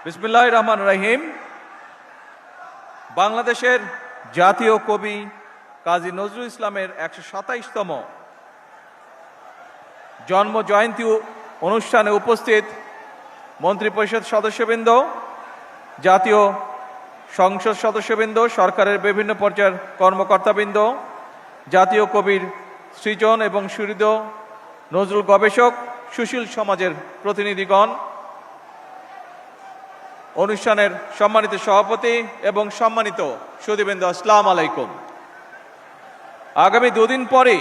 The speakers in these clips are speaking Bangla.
বিসমিল্লাহির রহমানির রহিম। বাংলাদেশের জাতীয় কবি কাজী নজরুল ইসলামের ১২৭তম জন্ম জয়ন্তী অনুষ্ঠানে উপস্থিত মন্ত্রিপরিষদ সদস্যবৃন্দ, জাতীয় সংসদ সদস্যবৃন্দ, সরকারের বিভিন্ন পর্যায়ের কর্মকর্তাবৃন্দ, জাতীয় কবির সৃজন এবং সুহৃদ নজরুল গবেষক, সুশীল সমাজের প্রতিনিধিগণ, অনুষ্ঠানের সম্মানিত সভাপতি এবং সম্মানিত সুধীবৃন্দ, আসসালামু আলাইকুম। আগামী দুদিন পরে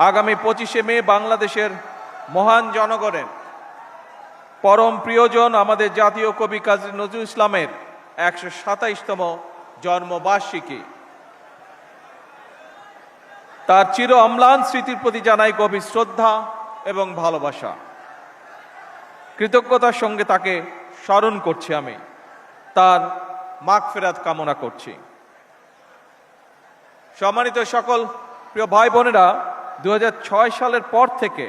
আগামী 25শে মে বাংলাদেশের মহান জনগণের পরম প্রিয়জন আমাদের জাতীয় কবি কাজী নজরুল ইসলামের ১২৭তম জন্মবার্ষিকী। তার চির অম্লান স্মৃতির প্রতি জানাই গভীর শ্রদ্ধা এবং ভালোবাসা। কৃতজ্ঞতার সঙ্গে তাকে স্মরণ করছি, আমি তার মাগফিরাত কামনা করছি। সম্মানিত সকল প্রিয় ভাই বোনেরা, ২০০৬ সালের পর থেকে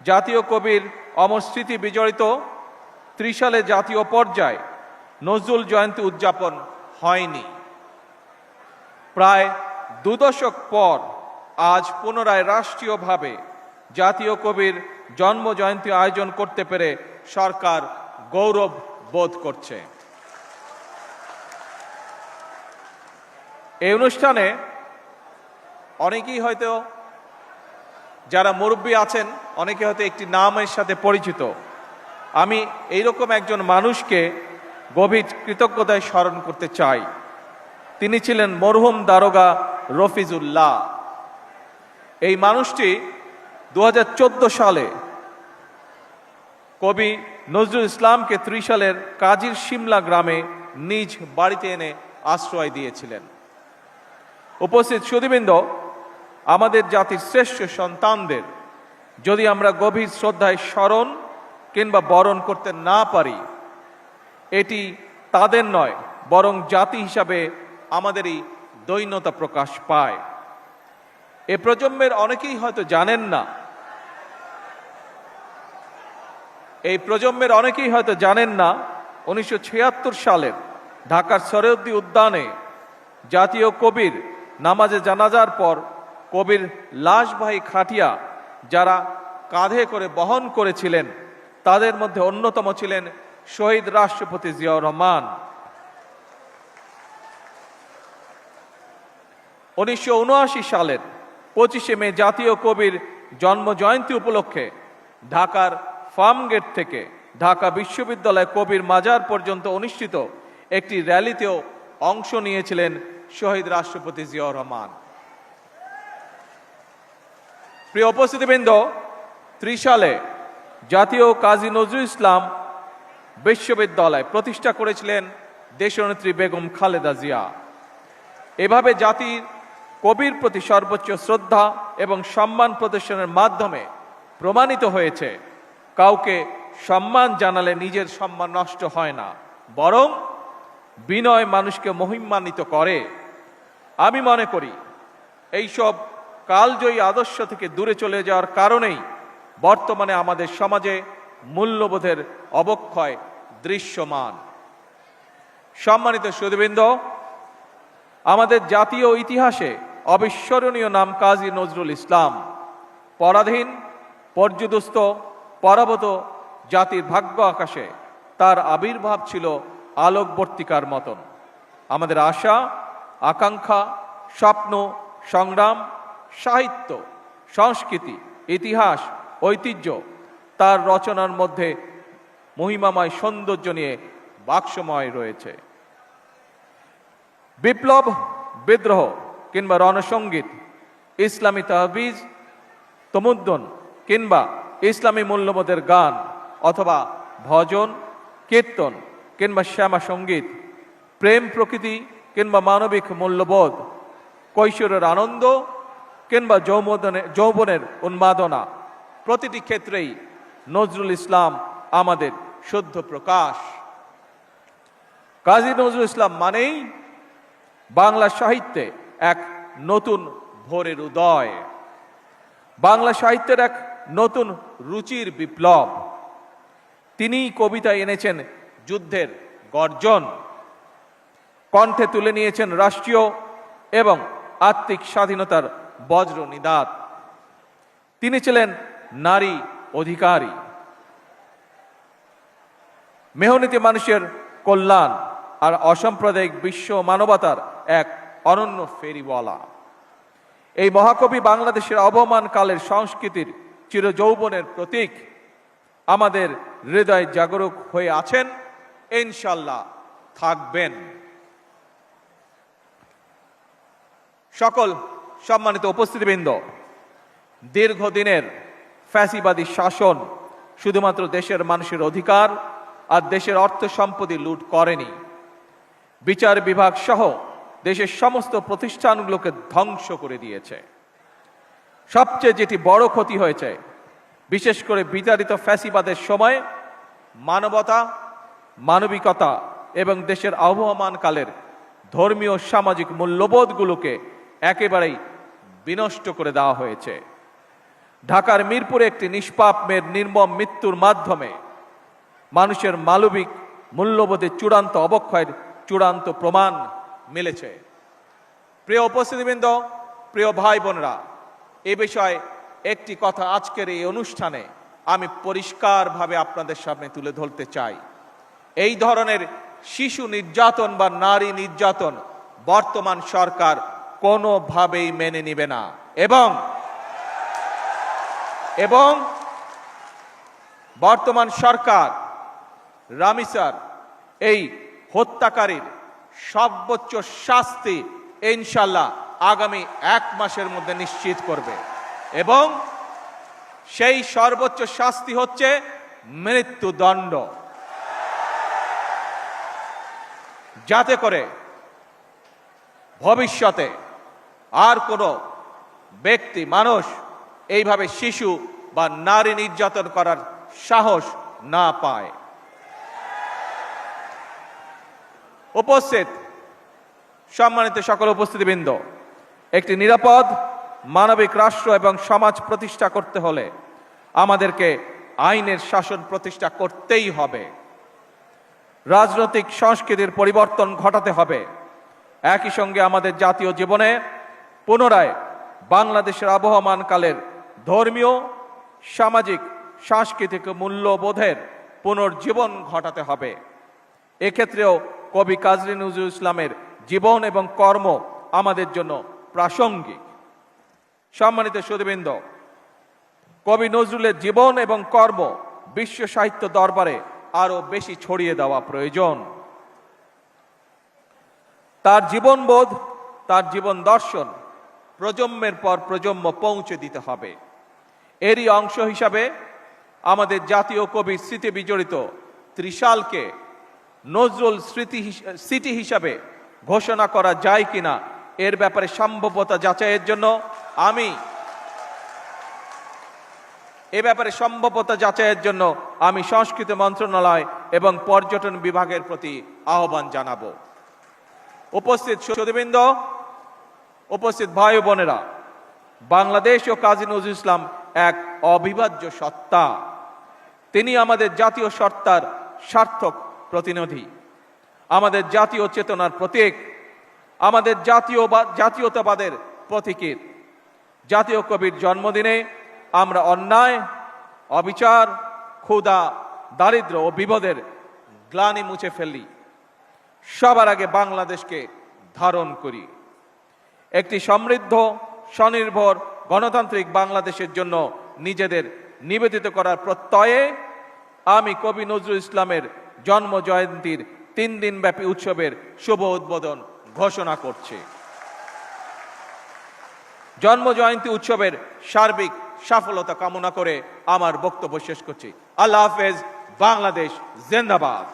জাতীয় কবির অমর স্মৃতি বিজড়িত ত্রিশালে জাতীয় পর্যায়ে নজরুল জয়ন্তী উদযাপন হয়নি। প্রায় ২ দশক পর আজ পুনরায় রাষ্ট্রীয়ভাবে জাতীয় কবির জন্ম জয়ন্তী আয়োজন করতে পেরে সরকার গৌরব বোধ করছে। এই অনুষ্ঠানে অনেকেই হয়তো, যারা মুরব্বী আছেন, অনেকে হয়তো একটি নামের সাথে পরিচিত। আমি এইরকম একজন মানুষকে গভীর কৃতজ্ঞতায় স্মরণ করতে চাই। তিনি ছিলেন মরহুম দারোগা রফিজুল্লাহ। এই মানুষটি ২০১৪ সালে কবি নজরুল ইসলামকে ত্রিশালের কাজীর শিমলা গ্রামে নিজ বাড়িতে এনে আশ্রয় দিয়েছিলেন। উপস্থিত সুধীবৃন্দ, আমাদের জাতির শ্রেষ্ঠ সন্তানদের যদি আমরা গভীর শ্রদ্ধায় স্মরণ কিংবা বরণ করতে না পারি, এটি তাদের নয়, বরং জাতি হিসাবে আমাদেরই দৈন্যতা প্রকাশ পায়। এ প্রজন্মের অনেকেই হয়তো জানেন না, এই প্রজন্মের অনেকেই হয়তো জানেন না ১৯৭৬ সালের ঢাকার সরোয়ার্দী উদ্যানে জাতীয় কবির নামাজে জানাজার পর কবির লাশবাহী খাটিয়া যারা কাঁধে করে বহন করেছিলেন, তাদের মধ্যে অন্যতম ছিলেন শহীদ রাষ্ট্রপতি জিয়াউর রহমান। ১৯৭৯ সালের ২৫শে মে জাতীয় কবির জন্ম জয়ন্তী উপলক্ষে ঢাকার ফার্মগেট থেকে ঢাকা বিশ্ববিদ্যালয় কবির মাজার পর্যন্ত অনুষ্ঠিত একটি র্যালিতেও অংশ নিয়েছিলেন শহীদ রাষ্ট্রপতি জিয়াউর রহমান। প্রিয় উপস্থিতিবৃন্দ, ত্রিশালে জাতীয় কাজী নজরুল ইসলাম বিশ্ববিদ্যালয় প্রতিষ্ঠা করেছিলেন দেশনেত্রী বেগম খালেদা জিয়া। এভাবে জাতির কবির প্রতি সর্বোচ্চ শ্রদ্ধা এবং সম্মান প্রদর্শনের মাধ্যমে প্রমাণিত হয়েছে, কাউকে সম্মান জানালে নিজের সম্মান নষ্ট হয় না, বরং বিনয় মানুষকে মহিমান্বিত করে। আমি মনে করি এইসব কালজয়ী আদর্শ থেকে দূরে চলে যাওয়ার কারণেই বর্তমানে আমাদের সমাজে মূল্যবোধের অবক্ষয় দৃশ্যমান। সম্মানিত সুধীবৃন্দ, আমাদের জাতীয় ইতিহাসে অবিস্মরণীয় নাম কাজী নজরুল ইসলাম। পরাধীন, পর্যুদস্ত, পরাভূত জাতির ভাগ্য আকাশে তার আবির্ভাব ছিল আলোকবর্তিকার মতন। আমাদের আশা, আকাঙ্ক্ষা, স্বপ্ন, সংগ্রাম, সাহিত্য, সংস্কৃতি, ইতিহাস, ঐতিহ্য তার রচনার মধ্যে মহিমাময় সৌন্দর্য নিয়ে বাক্সময় রয়েছে। বিপ্লব, বিদ্রোহ কিংবা রণসঙ্গীত, ইসলামী তাহবিজ, তমুদ্দন কিংবা ইসলামী মূল্যবোধের গান, অথবা ভজন, কীর্তন কিংবা শ্যামা সঙ্গীত, প্রেম প্রকৃতি কিংবা মানবিক মূল্যবোধ, কৈশোরের আনন্দ কিংবা যৌবনের উন্মাদনা, প্রতিটি ক্ষেত্রেই নজরুল ইসলাম আমাদের শুদ্ধ প্রকাশ। কাজী নজরুল ইসলাম মানেই বাংলা সাহিত্যে এক নতুন ভোরের উদয়, বাংলা সাহিত্যের এক নতুন রুচির বিপ্লব। তিনিই কবিতায় এনেছেন যুদ্ধের গর্জন, কণ্ঠে তুলে নিয়েছেন রাষ্ট্রীয় এবং আত্মিক স্বাধীনতার বজ্র নিদাত। তিনি ছিলেন নারী অধিকারী, মেহনতি মানুষের কল্যাণ আর অসাম্প্রদায়িক বিশ্ব মানবতার এক অনন্য ফেরিওয়ালা। এই মহাকবি বাংলাদেশের আবহমান কালের সংস্কৃতির চিরযৌবনের প্রতীক। আমাদের হৃদয় জাগরুক হয়ে আছেন, ইনশাল্লাহ থাকবেন। সকল সম্মানিত উপস্থিতিবৃন্দ, দীর্ঘদিনের ফ্যাসিবাদী শাসন শুধুমাত্র দেশের মানুষের অধিকার আর দেশের অর্থ সম্পত্তি লুট করেনি, বিচার বিভাগ সহ দেশের সমস্ত প্রতিষ্ঠানগুলোকে ধ্বংস করে দিয়েছে। সবচেয়ে যেটি বড় ক্ষতি হয়েছে, বিশেষ করে বিতাড়িত ফ্যাসিবাদের সময় মানবতা, মানবিকতা এবং দেশের আবহমান কালের ধর্মীয় সামাজিক মূল্যবোধগুলোকে একেবারেই বিনষ্ট করে দেওয়া হয়েছে। ঢাকার মিরপুরে একটি নিষ্পাপ মেয়ের নির্মম মৃত্যুর মাধ্যমে মানুষের মানবিক মূল্যবোধের চূড়ান্ত অবক্ষয়ের চূড়ান্ত প্রমাণ মিলেছে। প্রিয় উপস্থিতিবৃন্দ, প্রিয় ভাই বোনেরা, এ বিষয়ে একটি কথা আজকের এই অনুষ্ঠানে আমি পরিষ্কারভাবে আপনাদের সামনে তুলে ধরতে চাই। এই ধরনের শিশু নির্যাতন বা নারী নির্যাতন বর্তমান সরকার কোনোভাবেই মেনে নিবে না এবং বর্তমান সরকার রামিসার এই হত্যাকারীর সর্বোচ্চ শাস্তি ইনশাল্লাহ আগামী 1 মাসের মধ্যে নিশ্চিত করবে এবং সেই সর্বোচ্চ শাস্তি হচ্ছে মৃত্যুদণ্ড, যাতে করে ভবিষ্যতে আর কোনো ব্যক্তি মানুষ এইভাবে শিশু বা নারী নির্যাতন করার সাহস না পায়। উপস্থিত সম্মানিত সকল উপস্থিতিবৃন্দ, একটি নিরাপদ মানবিক রাষ্ট্র এবং সমাজ প্রতিষ্ঠা করতে হলে আমাদেরকে আইনের শাসন প্রতিষ্ঠা করতেই হবে। রাজনৈতিক সংস্কৃতির পরিবর্তন ঘটাতে হবে। একই সঙ্গে আমাদের জাতীয় জীবনে পুনরায় বাংলাদেশের আবহমান কালের ধর্মীয়, সামাজিক, সাংস্কৃতিক মূল্যবোধের পুনর্জীবন ঘটাতে হবে। এক্ষেত্রেও কবি কাজী নজরুল ইসলামের জীবন এবং কর্ম আমাদের জন্য প্রাসঙ্গিক। সম্মানিত সুধীবৃন্দ, কবি নজরুলের জীবন এবং কর্ম বিশ্ব সাহিত্য দরবারে আরো বেশি ছড়িয়ে দেওয়া প্রয়োজন। তার জীবনবোধ, তার জীবন দর্শন প্রজন্মের পর প্রজন্ম পৌঁছে দিতে হবে। এরই অংশ হিসাবে আমাদের জাতীয় কবির স্মৃতি বিজড়িত ত্রিশালকে নজরুল সিটি হিসাবে ঘোষণা করা যায় কিনা এর ব্যাপারে সম্ভাব্যতা যাচাইয়ের জন্য আমি সংস্কৃতি মন্ত্রণালয় এবং পর্যটন বিভাগের প্রতি আহ্বান জানাবো। উপস্থিত সুধীবৃন্দ, উপস্থিত ভাই ও বোনেরা, বাংলাদেশ ও কাজী নজরুল ইসলাম এক অবিভাজ্য সত্তা। তিনি আমাদের জাতীয় সত্তার সার্থক প্রতিনিধি, আমাদের জাতীয় চেতনার প্রতীক, আমাদের জাতীয়তাবাদের প্রতীকীর। জাতীয় কবির জন্মদিনে আমরা অন্যায়, অবিচার, ক্ষুধা, দারিদ্র্য ও বিপদের গ্লানি মুছে ফেলি। সবার আগে বাংলাদেশকে ধারণ করি। একটি সমৃদ্ধ, স্বনির্ভর, গণতান্ত্রিক বাংলাদেশের জন্য নিজেদের নিবেদিত করার প্রত্যয়ে আমি কবি নজরুল ইসলামের জন্ম জয়ন্তীর 3 দিনব্যাপী উৎসবের শুভ উদ্বোধন ঘোষণা করছি। জন্ম জয়ন্তী উৎসবের সার্বিক সফলতা কামনা করে আমার বক্তব্য শেষ করছি। আল্লাহ হাফেজ। বাংলাদেশ জিন্দাবাদ।